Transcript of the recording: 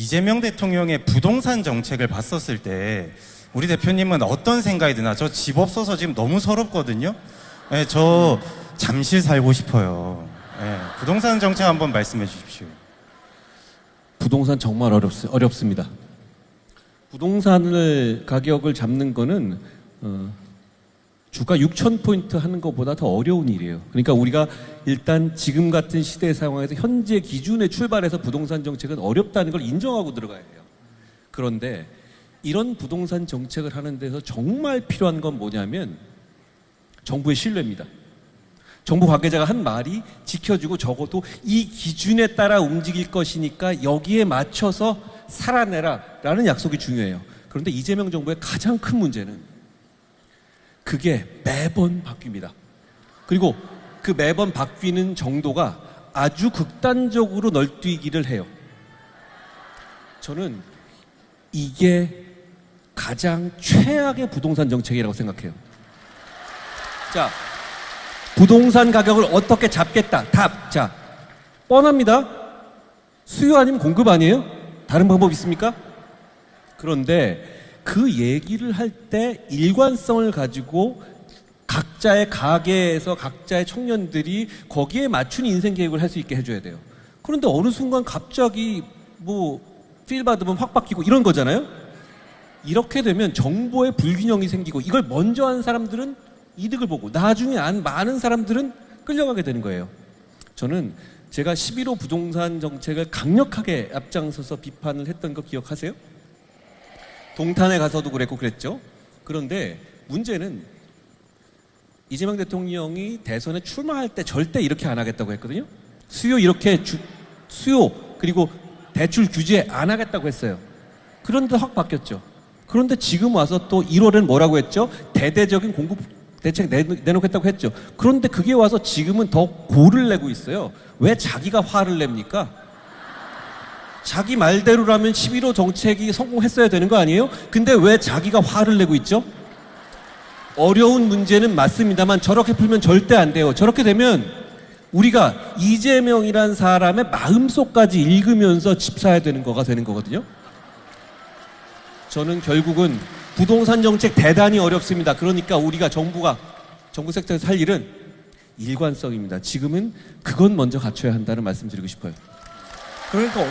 이재명 대통령의 부동산 정책을 봤었을 때 우리 대표님은 어떤 생각이 드나? 저 집 없어서 지금 너무 서럽거든요. 네, 저 잠실 살고 싶어요. 네, 부동산 정책 한번 말씀해 주십시오. 부동산 정말 어렵습니다. 부동산을 가격을 잡는 거는 주가 6,000포인트 하는 것보다 더 어려운 일이에요. 그러니까 우리가 일단 지금 같은 시대 상황에서 현재 기준에 출발해서 부동산 정책은 어렵다는 걸 인정하고 들어가야 해요. 그런데 이런 부동산 정책을 하는 데서 정말 필요한 건 뭐냐면 정부의 신뢰입니다. 정부 관계자가 한 말이 지켜지고 적어도 이 기준에 따라 움직일 것이니까 여기에 맞춰서 살아내라 라는 약속이 중요해요. 그런데 이재명 정부의 가장 큰 문제는 그게 매번 바뀝니다. 그리고 그 매번 바뀌는 정도가 아주 극단적으로 널뛰기를 해요. 저는 이게 가장 최악의 부동산 정책이라고 생각해요. 자, 부동산 가격을 어떻게 잡겠다. 답. 자, 뻔합니다. 수요 아니면 공급 아니에요? 다른 방법 있습니까? 그런데 그 얘기를 할 때 일관성을 가지고 각자의 가게에서 각자의 청년들이 거기에 맞춘 인생 계획을 할 수 있게 해줘야 돼요. 그런데 어느 순간 갑자기 필 받으면 확 바뀌고 이런 거잖아요. 이렇게 되면 정보의 불균형이 생기고 이걸 먼저 한 사람들은 이득을 보고 나중에 많은 사람들은 끌려가게 되는 거예요. 저는 제가 11호 부동산 정책을 강력하게 앞장서서 비판을 했던 거 기억하세요? 동탄에 가서도 그랬죠. 그런데 문제는 이재명 대통령이 대선에 출마할 때 절대 이렇게 안 하겠다고 했거든요. 수요 그리고 대출 규제 안 하겠다고 했어요. 그런데 확 바뀌었죠. 그런데 지금 와서 또 1월엔 뭐라고 했죠? 대대적인 공급 대책 내놓겠다고 했죠. 그런데 그게 와서 지금은 더 고를 내고 있어요. 왜 자기가 화를 냅니까? 자기 말대로라면 11호 정책이 성공했어야 되는 거 아니에요? 근데 왜 자기가 화를 내고 있죠? 어려운 문제는 맞습니다만 저렇게 풀면 절대 안 돼요. 저렇게 되면 우리가 이재명이란 사람의 마음속까지 읽으면서 집 사야 되는 거가 되는 거거든요. 저는 결국은 부동산 정책 대단히 어렵습니다. 그러니까 우리가 정부 섹터에서 할 일은 일관성입니다. 지금은 그건 먼저 갖춰야 한다는 말씀 드리고 싶어요. 그러니까